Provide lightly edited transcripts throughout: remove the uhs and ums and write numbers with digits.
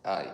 Ahí.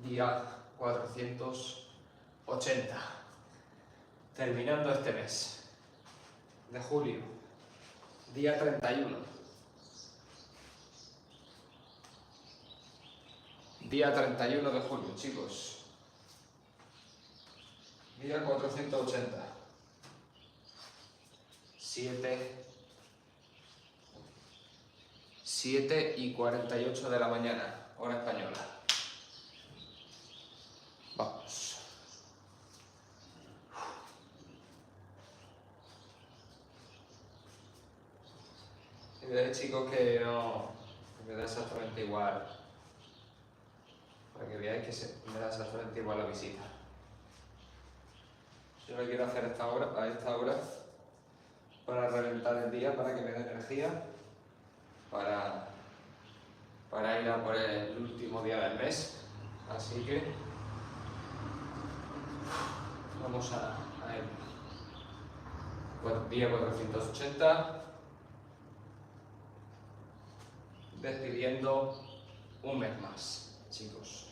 Día 480. Terminando este mes de julio. Día 31. Día 31 de julio, chicos. Día 480. 7:48 de la mañana, hora española. Vamos. Y veréis, chicos, que no me da exactamente igual. Para que veáis que me da exactamente igual la visita. Yo lo quiero hacer a esta hora para reventar el día, para que me dé energía, para ir a por el último día del mes. Así que vamos a él. Día 480, despidiendo un mes más, chicos.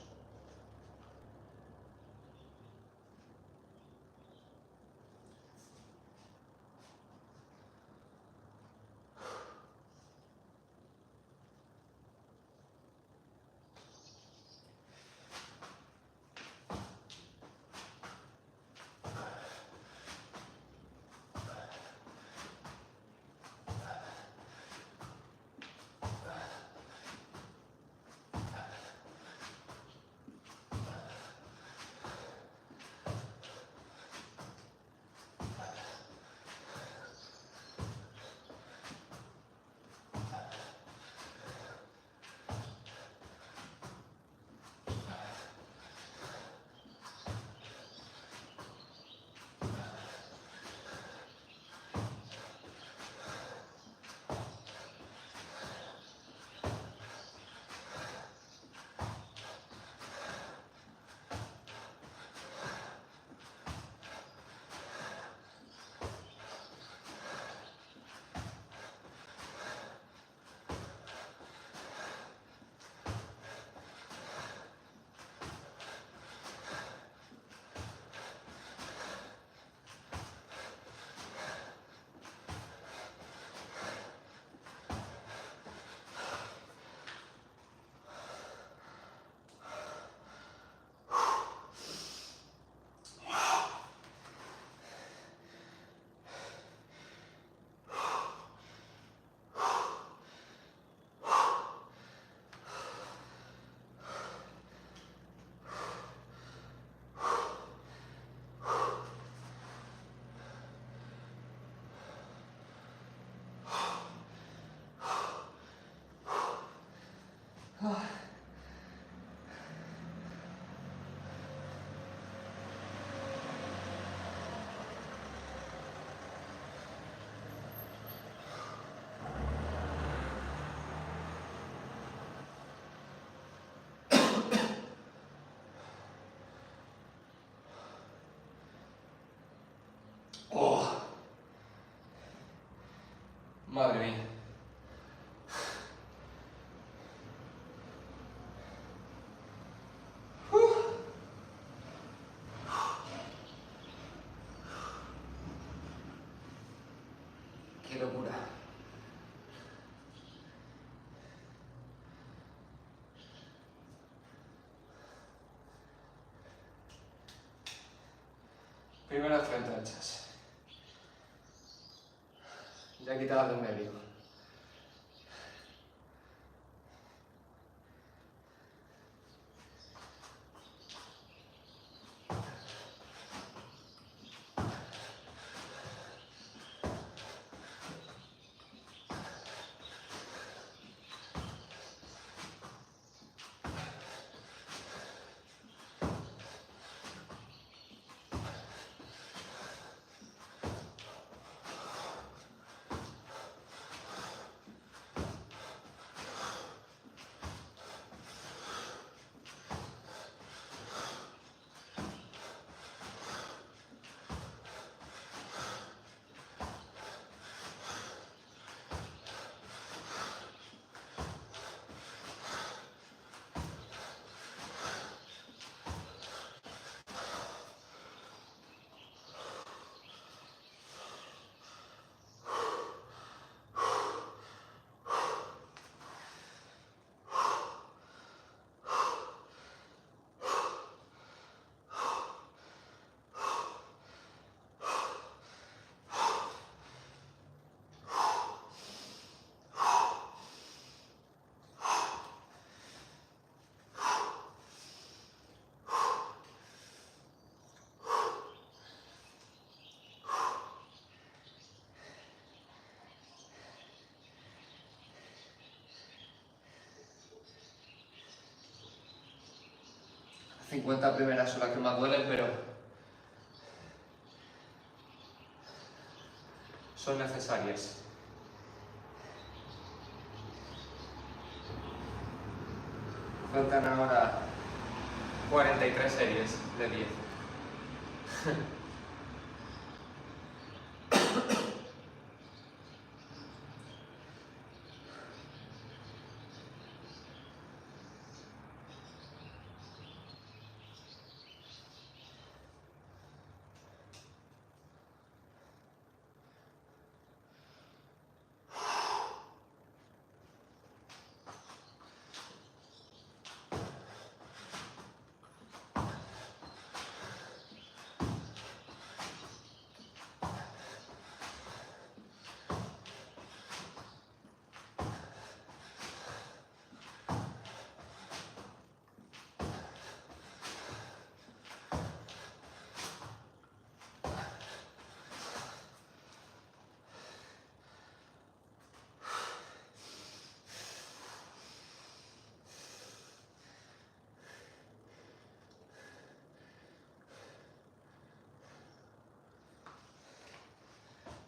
Madre mía. Qué locura. Primeras 30 hechas. Ya quitadas de en medio. Las 50 primeras son las que más duelen, pero son necesarias. Faltan ahora 43 series de 10.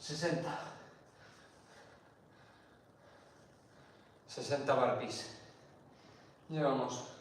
¡60! 60 burpees. Llevamos.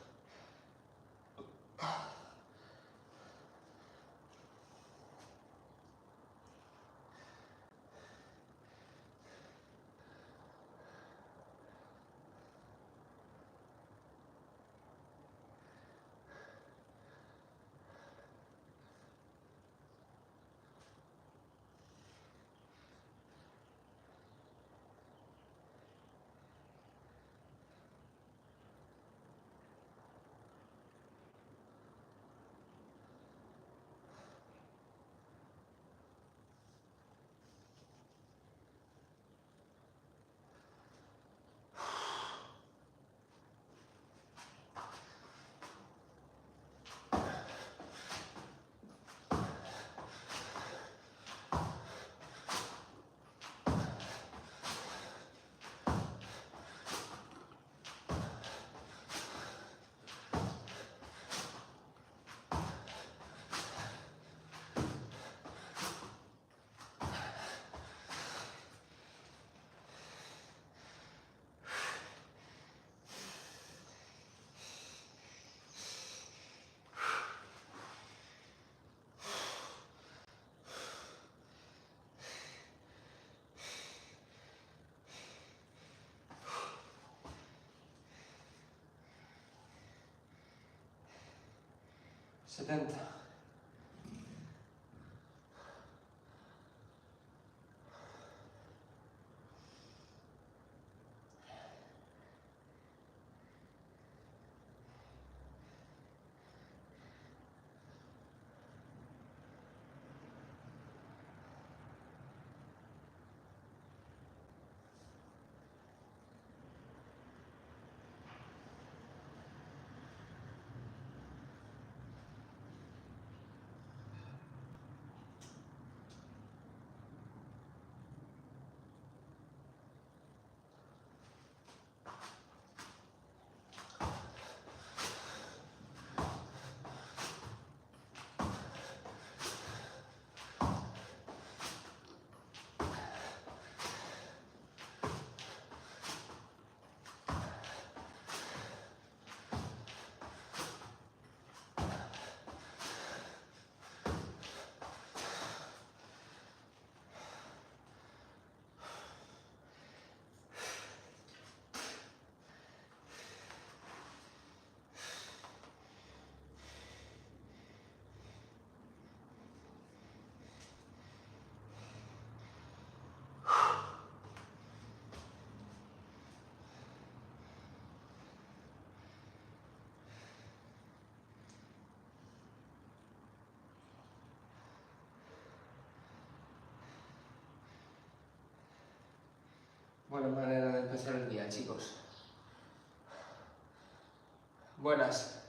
70. Buena manera de empezar el día, chicos. Buenas.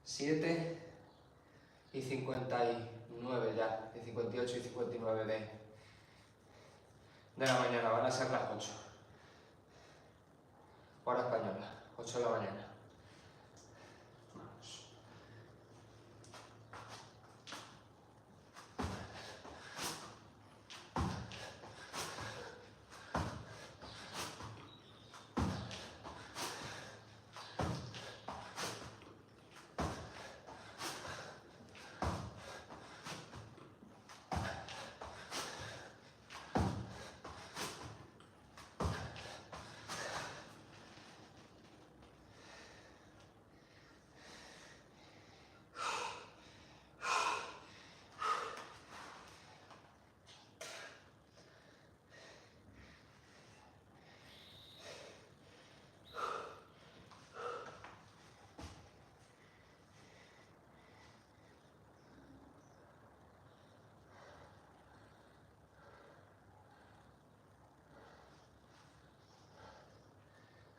7:59 ya, y 58 y 59 de la mañana, van a ser las 8. Hora española, 8 de la mañana. Vamos.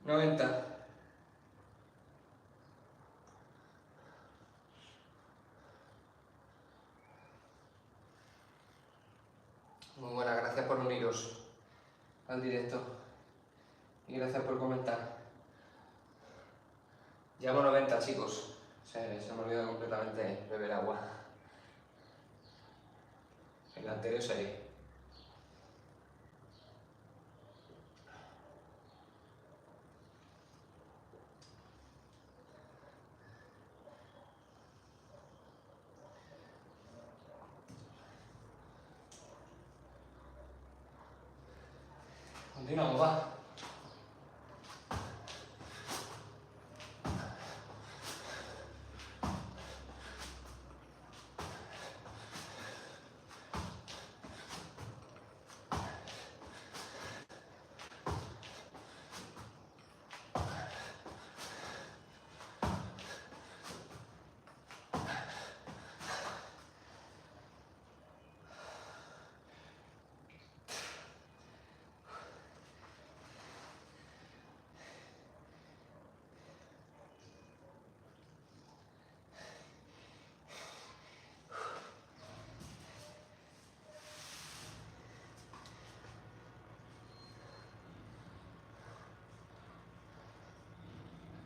$90. Muy buena, gracias por uniros al directo y gracias por comentar. Llevo 90, chicos. Se me olvidó completamente beber agua. En la anterior serie. Continuamos, va.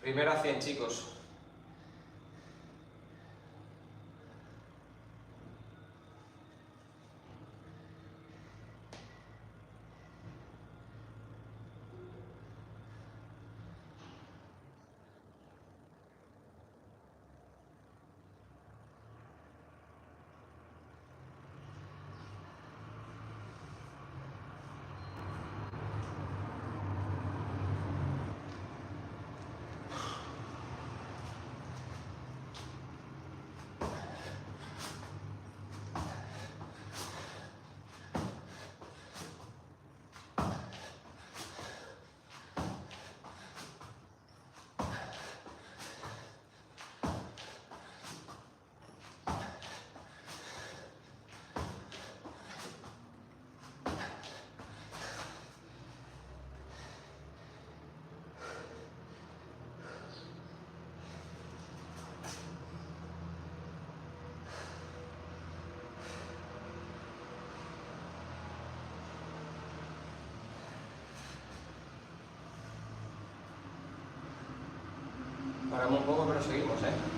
Primera 100, chicos. Paramos un poco, pero seguimos, ¿eh?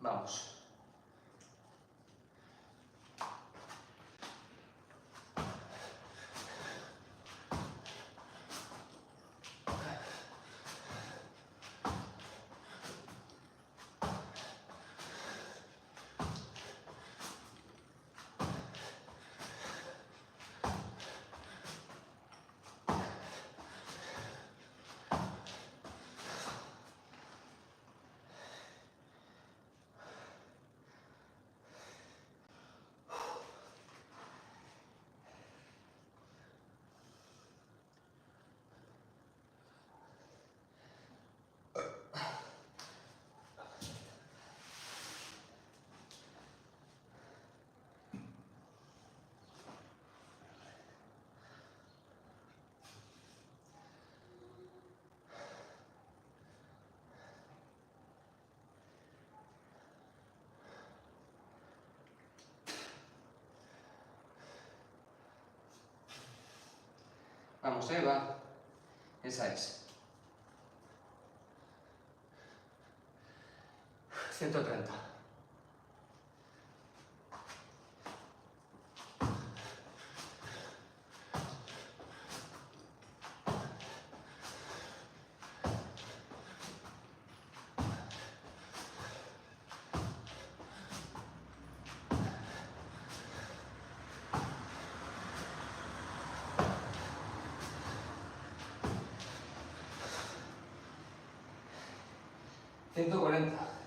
Vamos. Vamos, Eva. Esa es. 130. Ciento 40.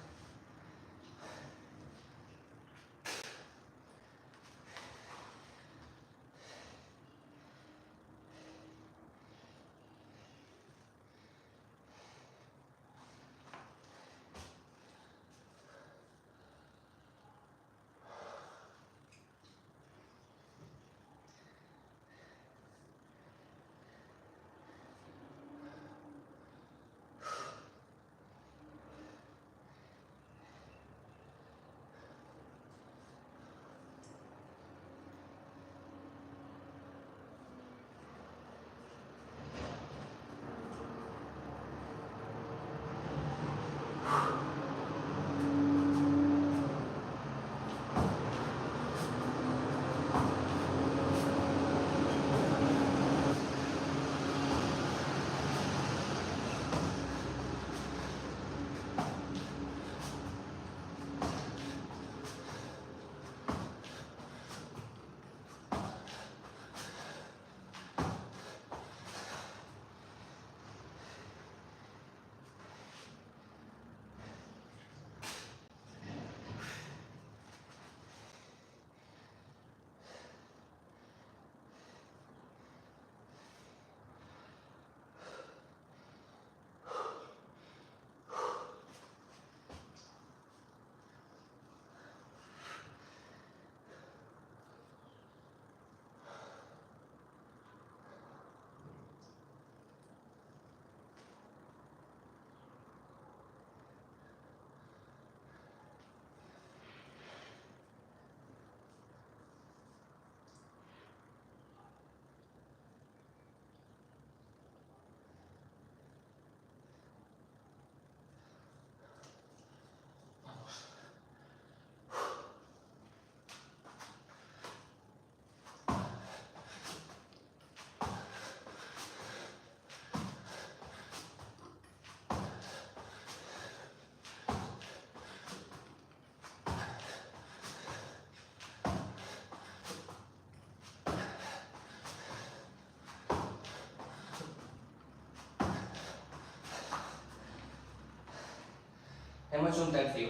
Hemos hecho un tercio.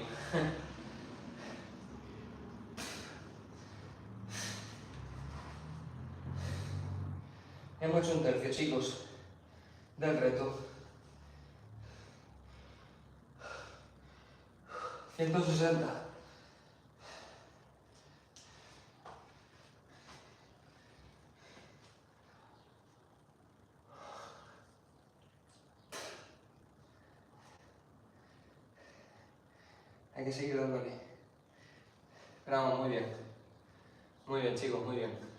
Hemos hecho un tercio, chicos, del reto. 160. Hay que seguir dándole. Pero vamos, muy bien. Muy bien, chicos, muy bien.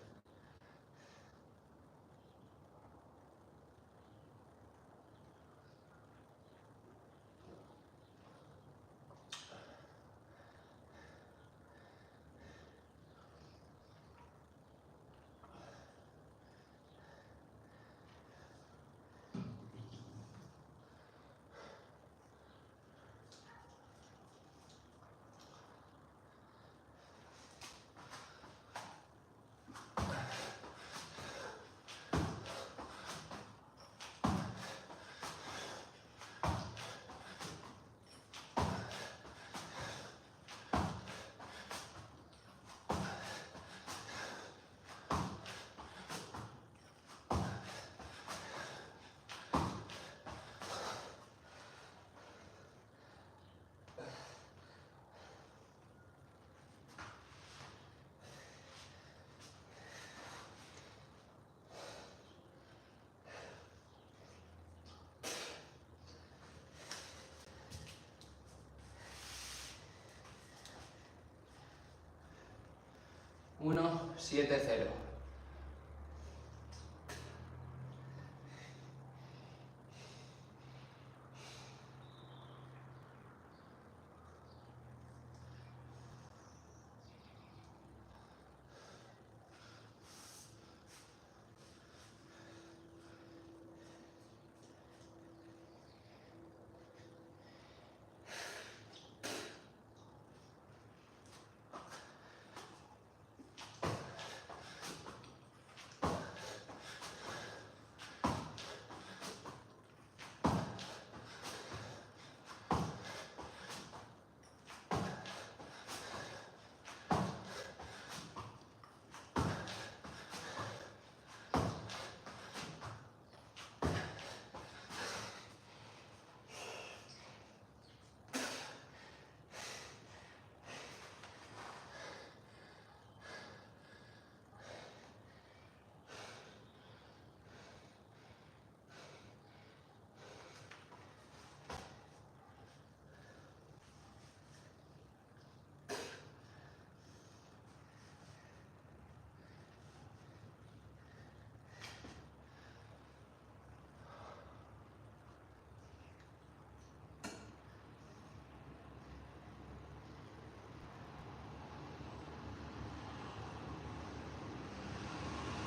Uno, 7, 0.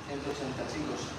Ciento ochenta, chicos.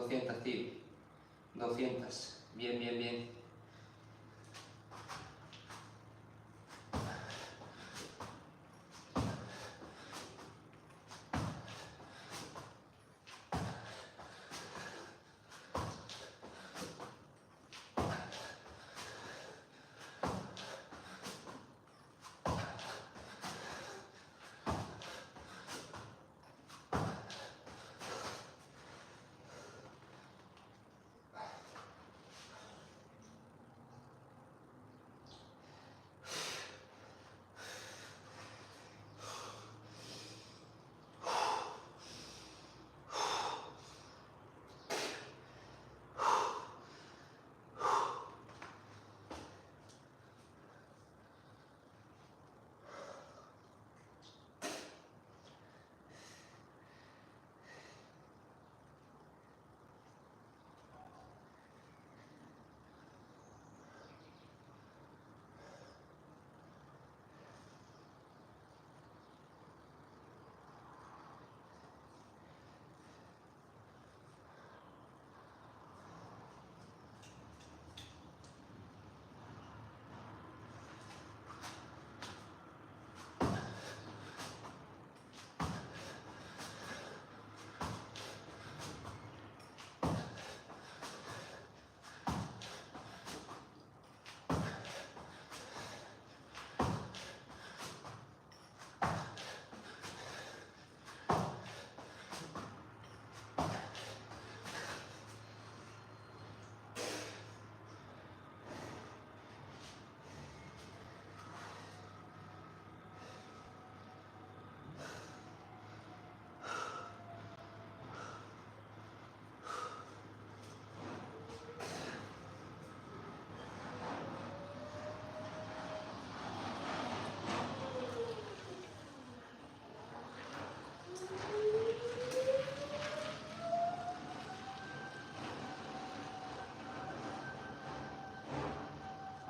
200, tío. 200. Bien, bien, bien.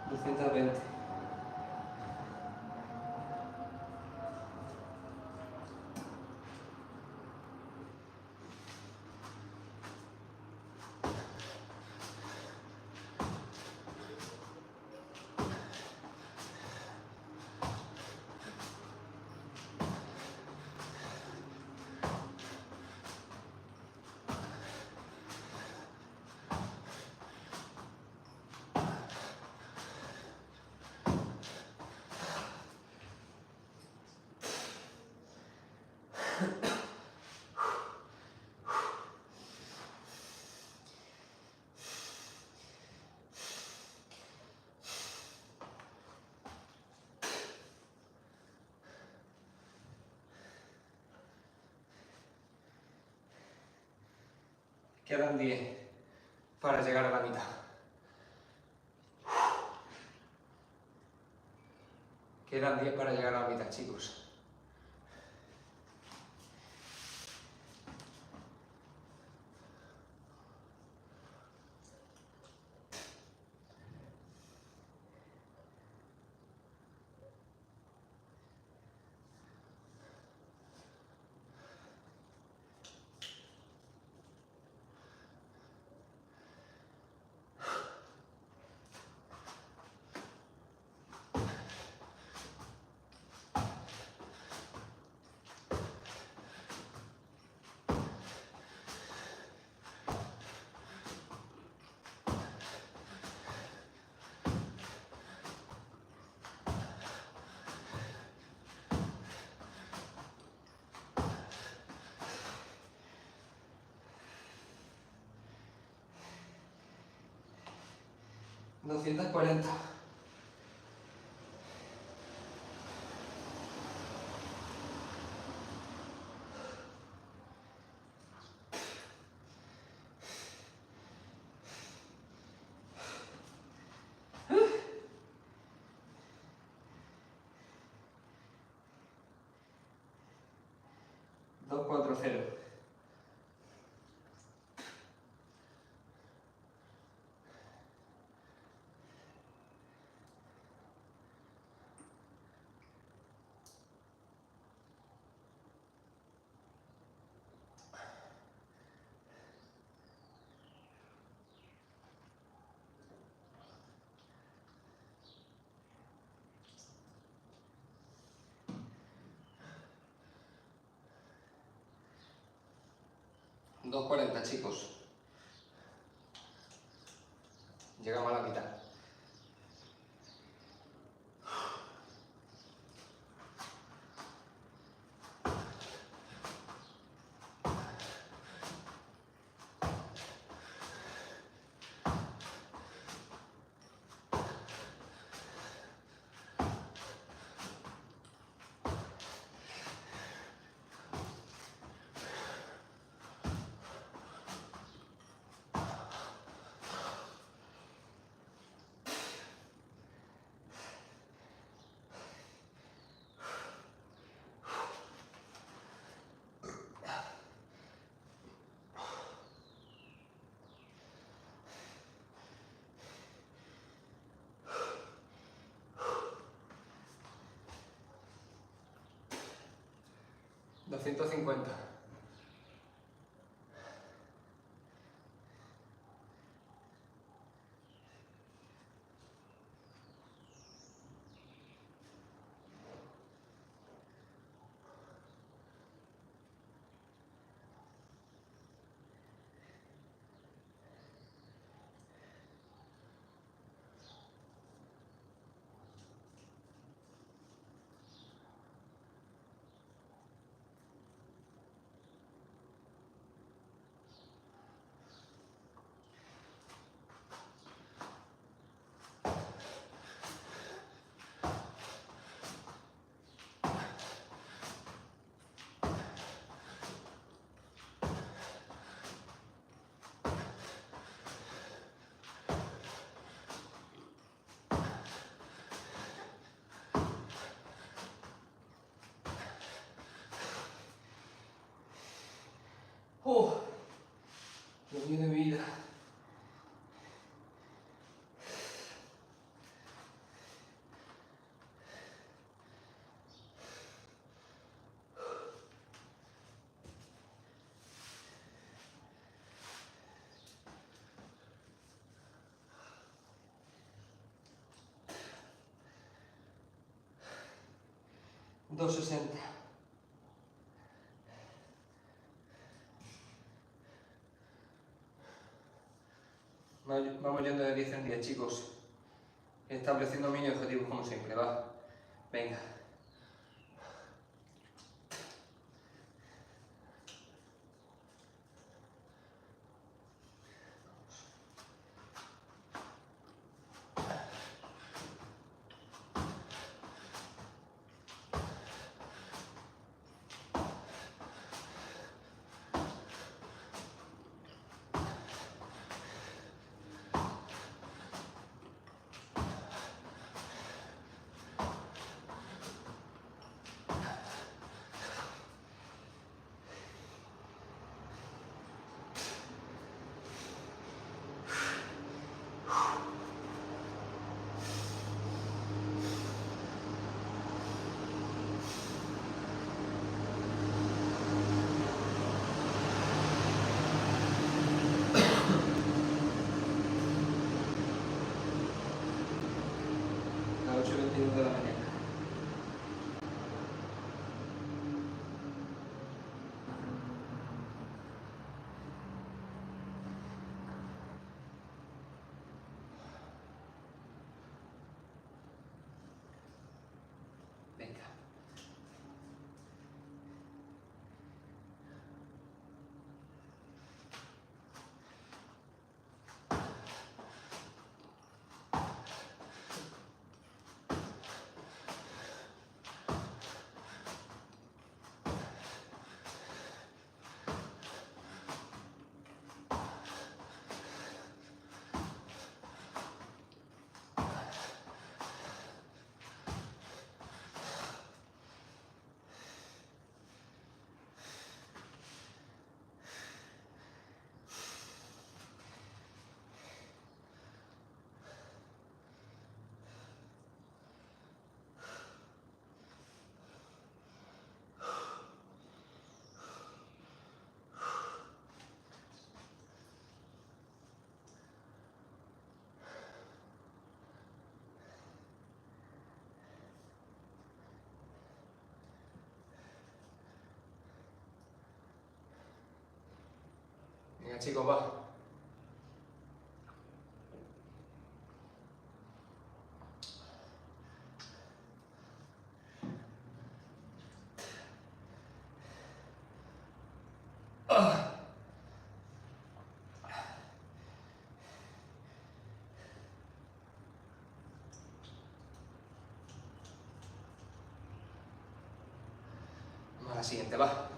$220. Quedan 10 para llegar a la mitad. Quedan 10 para llegar a la mitad, chicos. $240. $240. 2:40, chicos. Llegamos a la mitad. $250. Dios mío de mi vida. $260. Vamos yendo de 10 en 10, chicos. Estableciendo mini objetivos como siempre, va. Venga. A las 8:22 de la mañana. Venga. Venga, chicos, va. Vamos a la siguiente, va.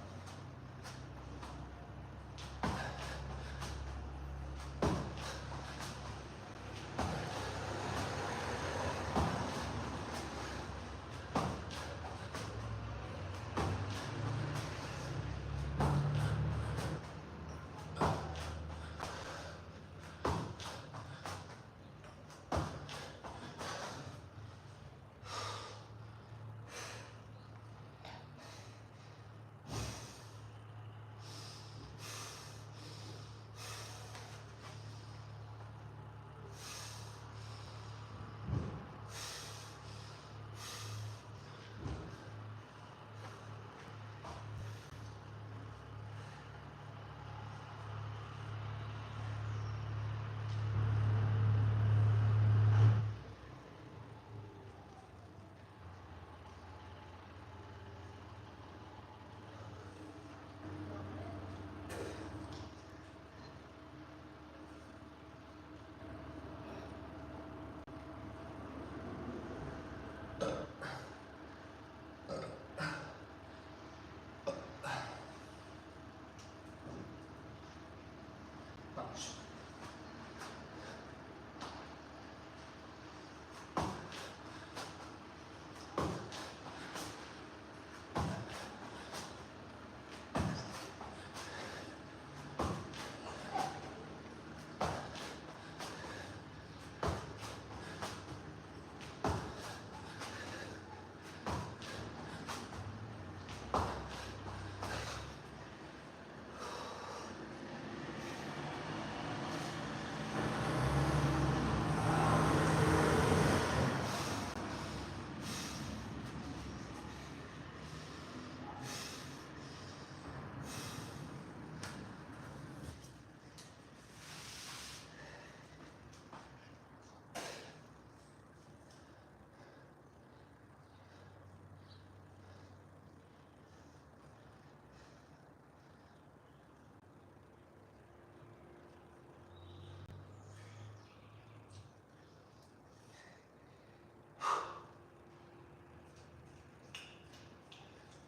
Vamos.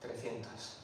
Trescientos.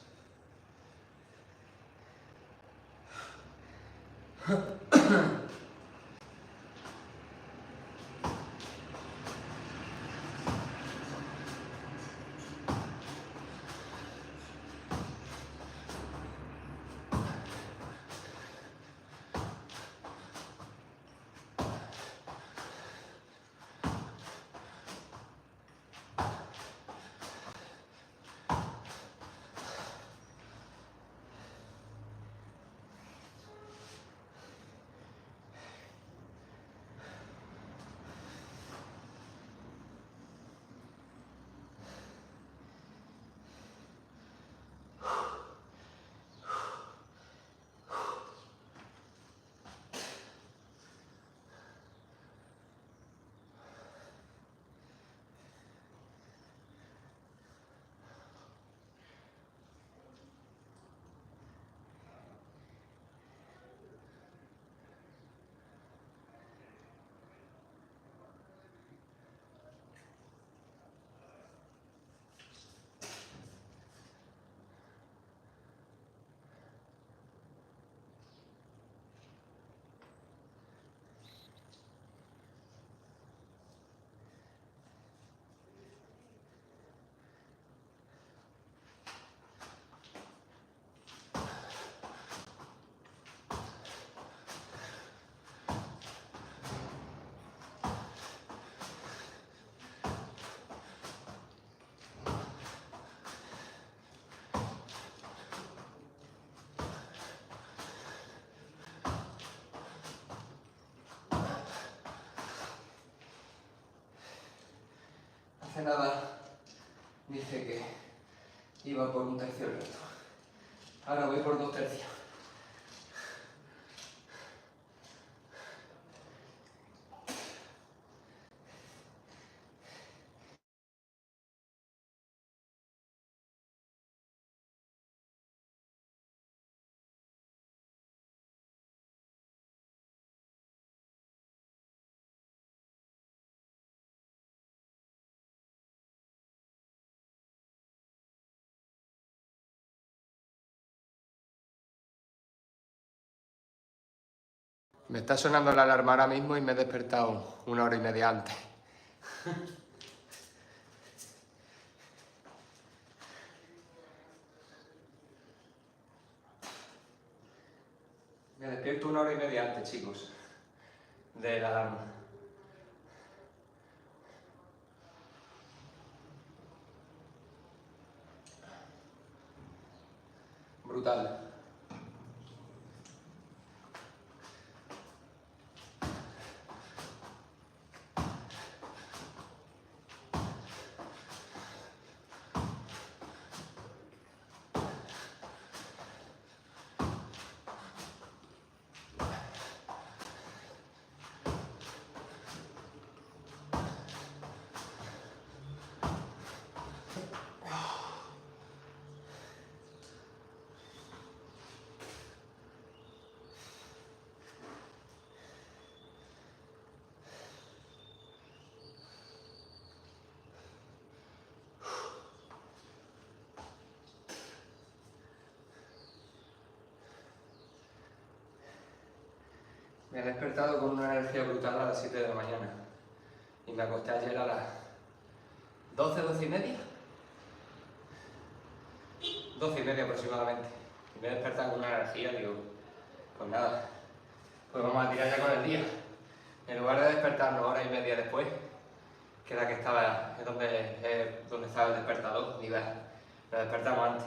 Hace nada dije que iba por un tercio recto. Ahora voy por 2 tercios. Me está sonando la alarma ahora mismo y me he despertado 1 hora y media antes. Me despierto 1 hora y media antes, chicos, de la alarma. Brutal. Me he despertado con una energía brutal a las 7 de la mañana y me acosté ayer a las 12, 12 y media. 12 y media aproximadamente. Y me he despertado con una energía, digo, pues nada, pues vamos a tirar ya con el día. En lugar de despertarnos 1 hora y media después, que era que estaba, es donde estaba el despertador, ni ver, nos despertamos antes.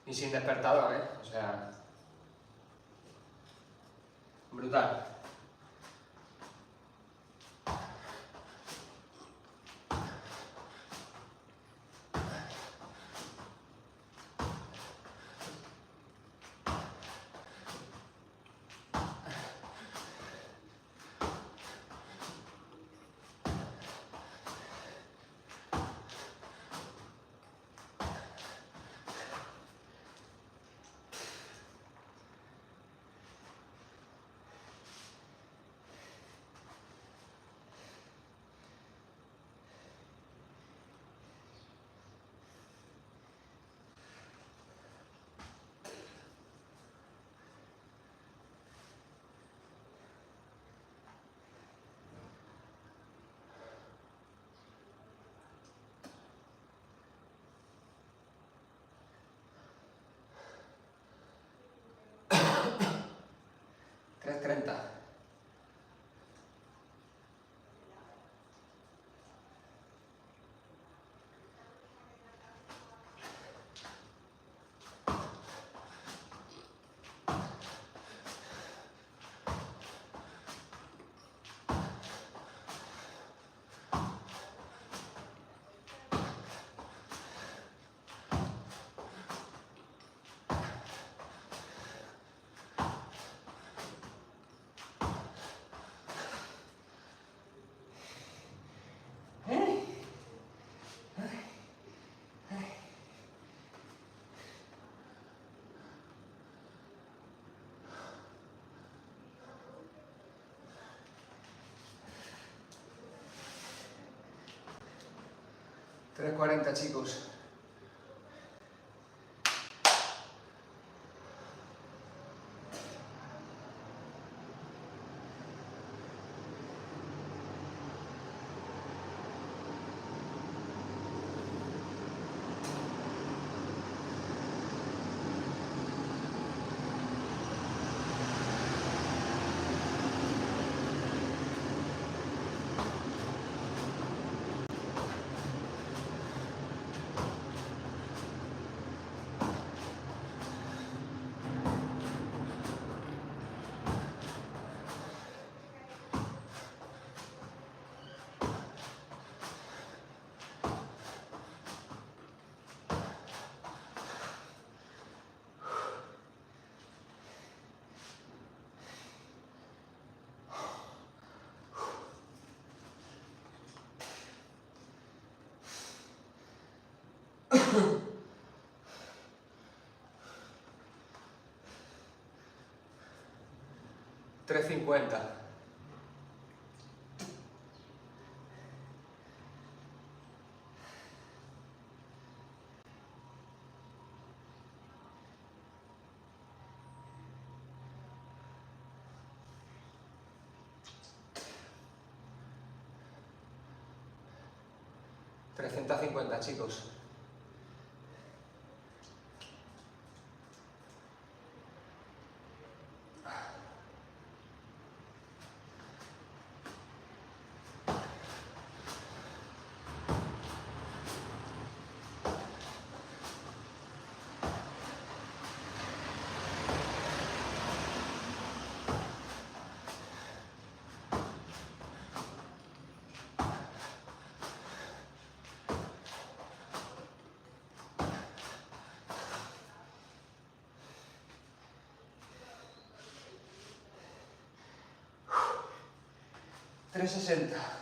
Y sin despertador, ¿eh? O sea, brutal. Tres 30. Tres 40, chicos. Tres 50. 350, chicos. $360.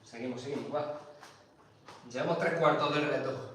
Seguimos, seguimos, va. Llevamos 3/4 del reto.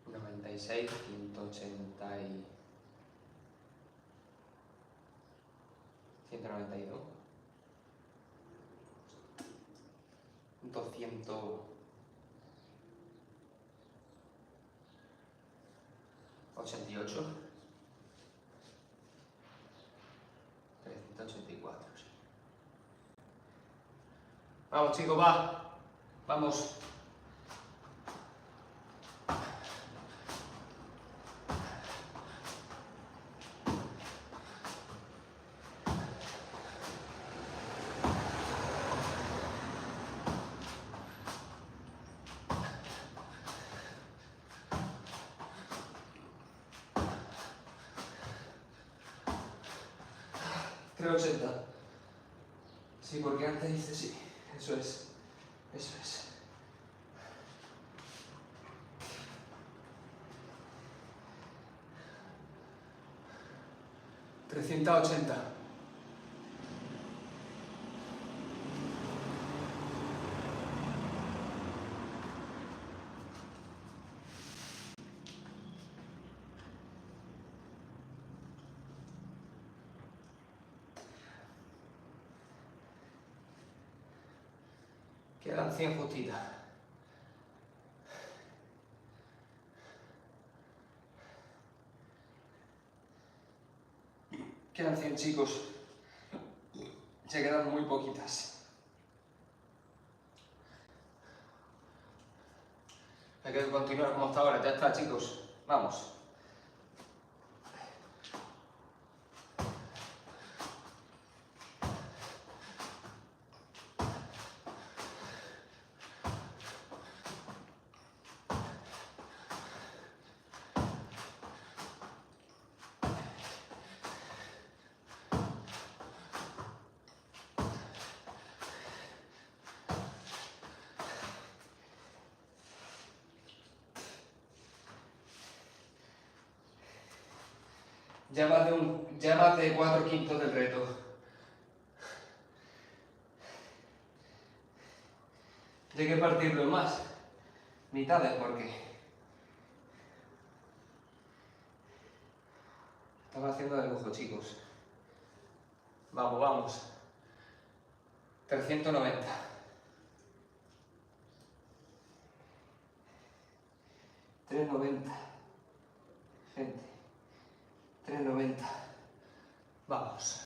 $96, 180 y 192, 288, 384. Sí. Vamos, chicos, va. Vamos. $380. Sí, porque antes dice sí. Eso es. Eso es. $380. Quedan 100 justitas. Quedan 100, chicos. Se quedan muy poquitas. Hay que continuar como hasta ahora. Ya está, chicos. Vamos. Ya más de 4/5 del reto. Ya hay que partirlo en más. Mitades, porque estamos haciendo de lujo, chicos. Vamos, vamos. 390. 390. Gente. 390. Vamos.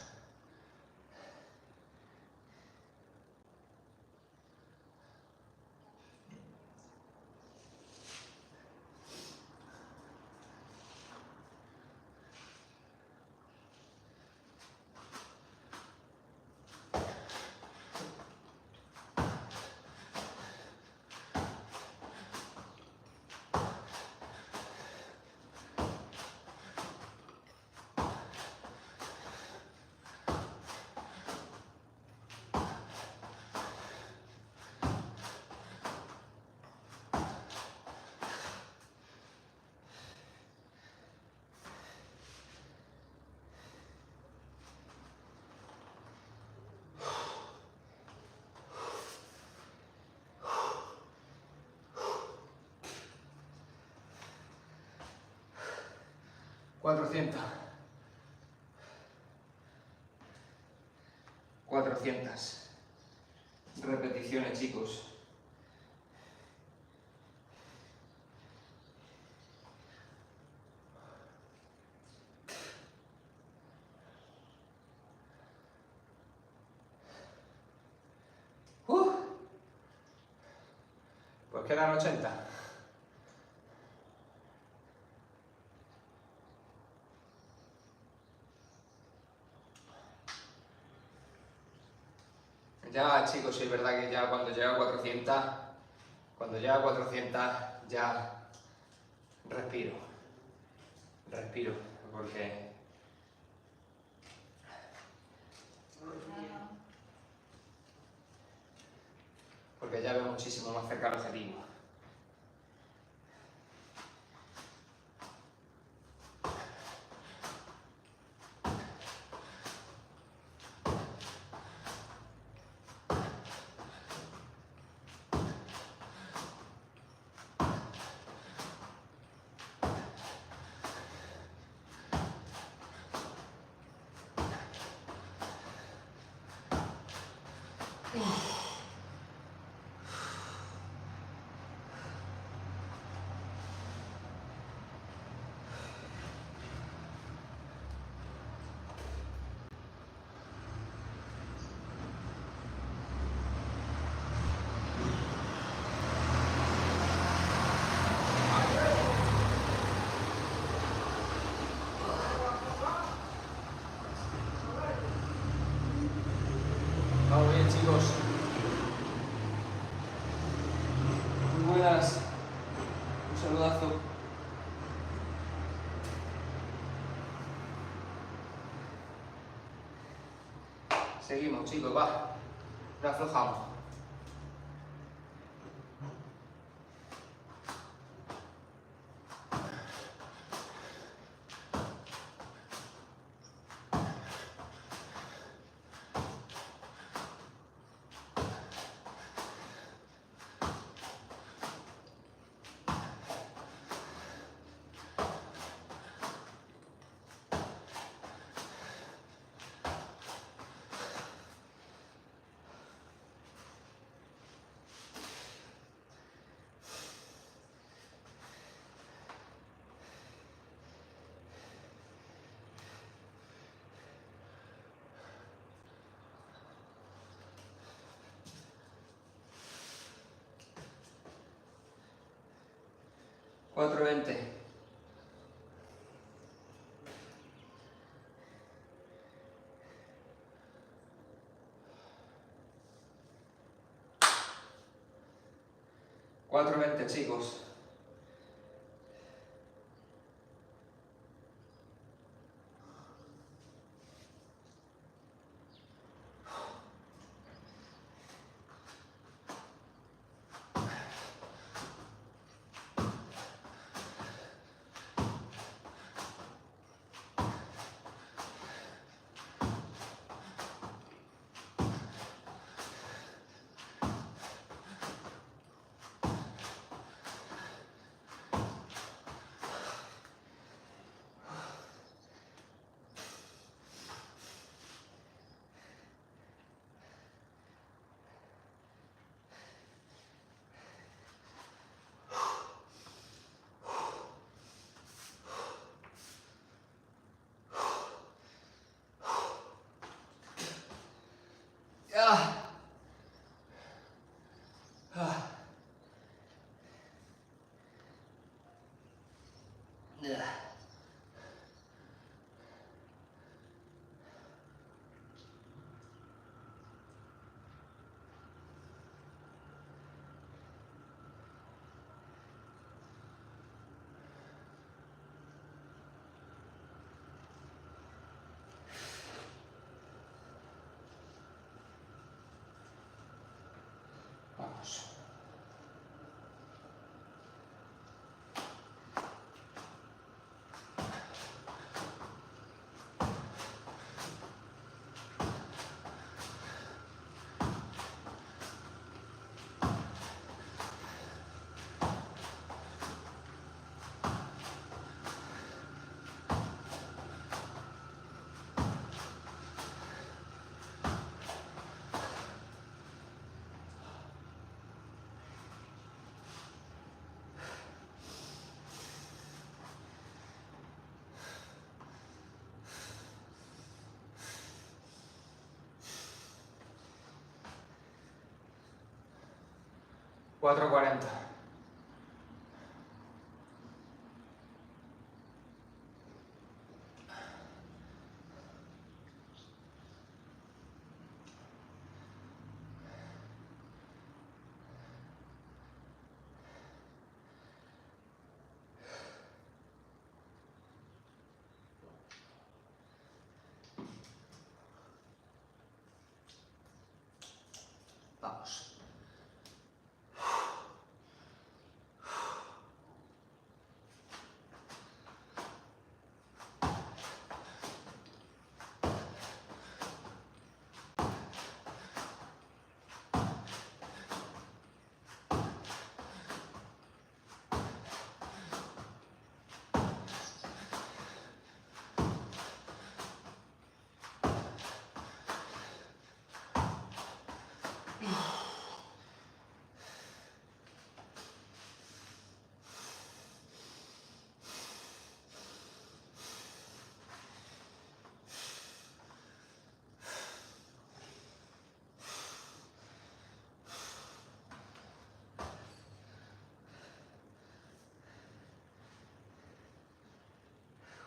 Cuatrocientas repeticiones, chicos. Pues quedan 80. Ya, chicos, sí es verdad que ya cuando llega a 400, ya respiro, porque ya veo muchísimo más cerca el objetivo. Vamos bien, chicos. Muy buenas. Un saludazo. Seguimos, chicos, va. No aflojamos. Cuatro 20. Cuatro 20, chicos. 4:40. Vamos.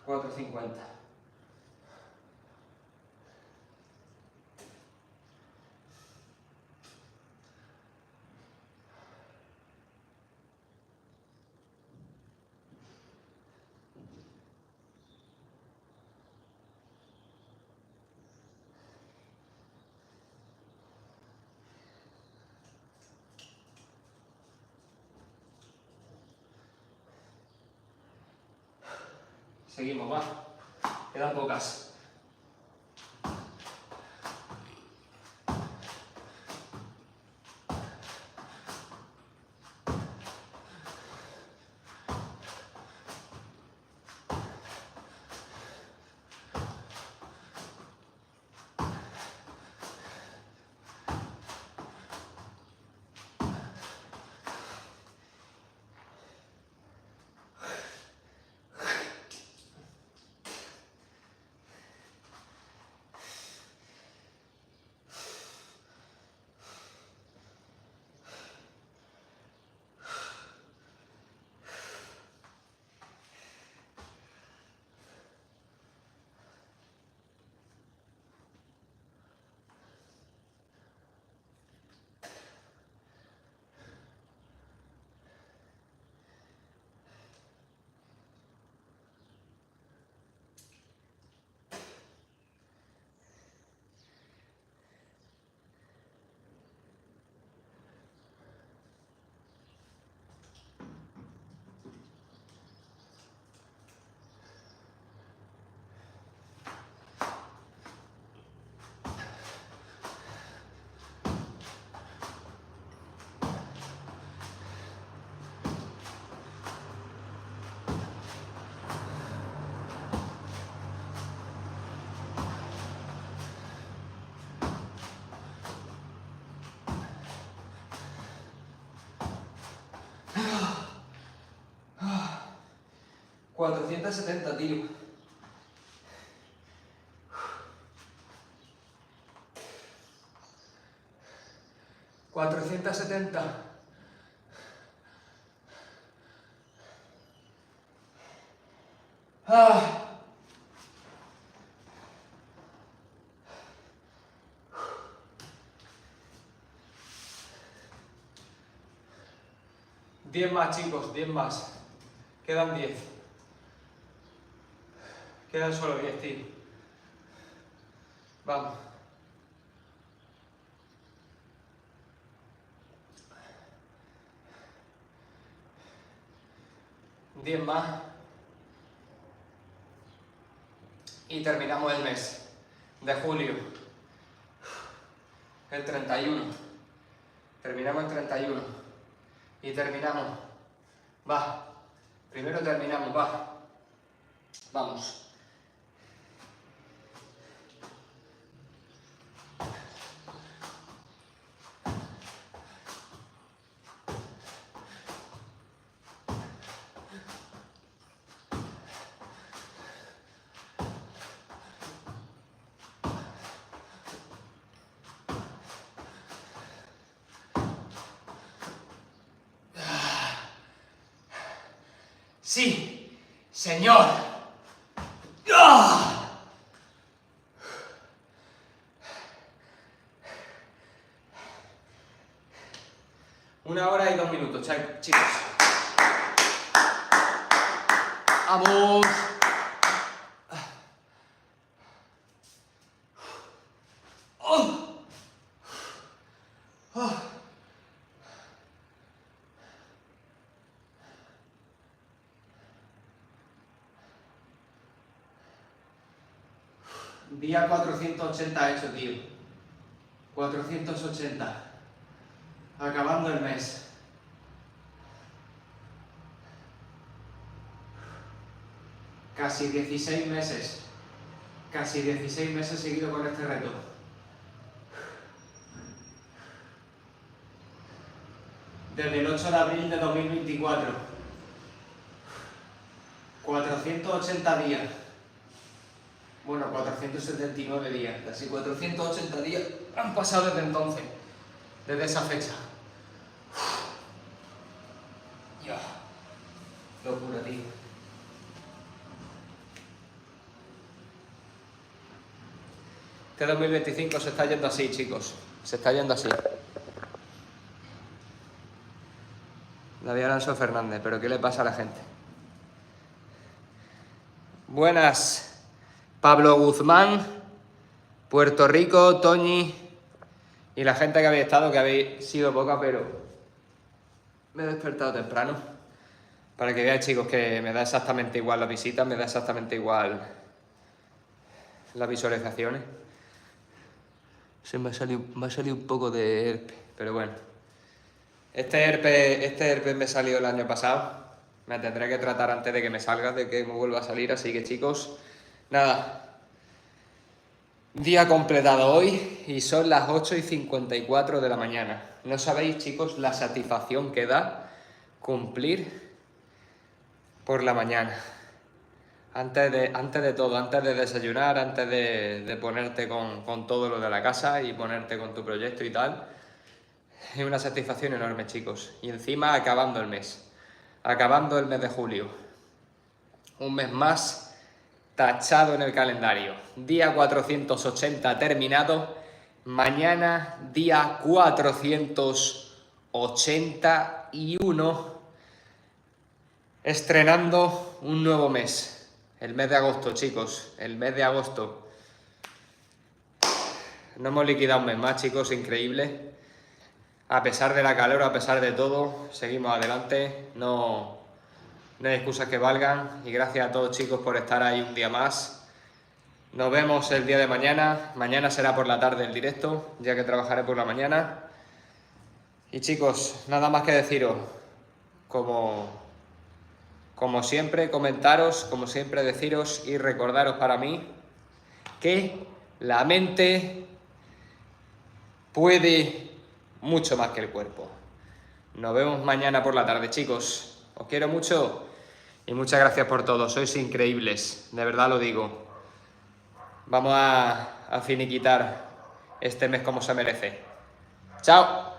4:50. Seguimos, va. Quedan pocas. $470, tío. $470. Ah. Diez más, chicos, 10 más. Quedan 10. Quedan solo 10, tío. Vamos. Diez más. Y terminamos el mes de julio. El 31. Terminamos el 31. Y terminamos. Va. Primero terminamos, va. Vamos. Sí, señor. ¡Ah! 1 hora y 2 minutos, chicos. ¡Vamos! ¡Oh! ¡Oh! Día 480 hecho, tío. 480. Acabando el mes. Casi 16 meses. Casi 16 meses seguido con este reto. Desde el 8 de abril de 2024. 480 días. Bueno, 479 días. Casi 480 días han pasado desde entonces. Desde esa fecha. Ya. Locura, tío. Este 2025 se está yendo así, chicos. Se está yendo así. David Alonso Fernández, pero ¿qué le pasa a la gente? Buenas, Pablo Guzmán, Puerto Rico, Toñi y la gente que habéis estado, que habéis sido poca, pero me he despertado temprano. Para que veáis, chicos, que me da exactamente igual las visitas, me da exactamente igual las visualizaciones. Me ha salido un poco de herpes, pero bueno. Este herpes me salió el año pasado. Me tendré que tratar antes de que me salga, de que me vuelva a salir. Así que, chicos, nada. Día completado hoy y son las 8:54 de la mañana. No sabéis, chicos, la satisfacción que da cumplir por la mañana. Antes de todo, antes de desayunar, antes de ponerte con todo lo de la casa y ponerte con tu proyecto y tal. Es una satisfacción enorme, chicos. Y encima acabando el mes. Acabando el mes de julio. Un mes más tachado en el calendario. Día 480 terminado. Mañana día 481. Estrenando un nuevo mes. El mes de agosto, chicos. El mes de agosto. No hemos liquidado un mes más, chicos. Increíble. A pesar de la calor, a pesar de todo, seguimos adelante, no hay excusas que valgan y gracias a todos, chicos, por estar ahí un día más. Nos vemos el día de mañana, mañana será por la tarde el directo, ya que trabajaré por la mañana. Y chicos, nada más que deciros, como siempre, comentaros, como siempre deciros y recordaros para mí que la mente puede mucho más que el cuerpo. Nos vemos mañana por la tarde, chicos. Os quiero mucho y muchas gracias por todo. Sois increíbles, de verdad lo digo. Vamos a finiquitar este mes como se merece. ¡Chao!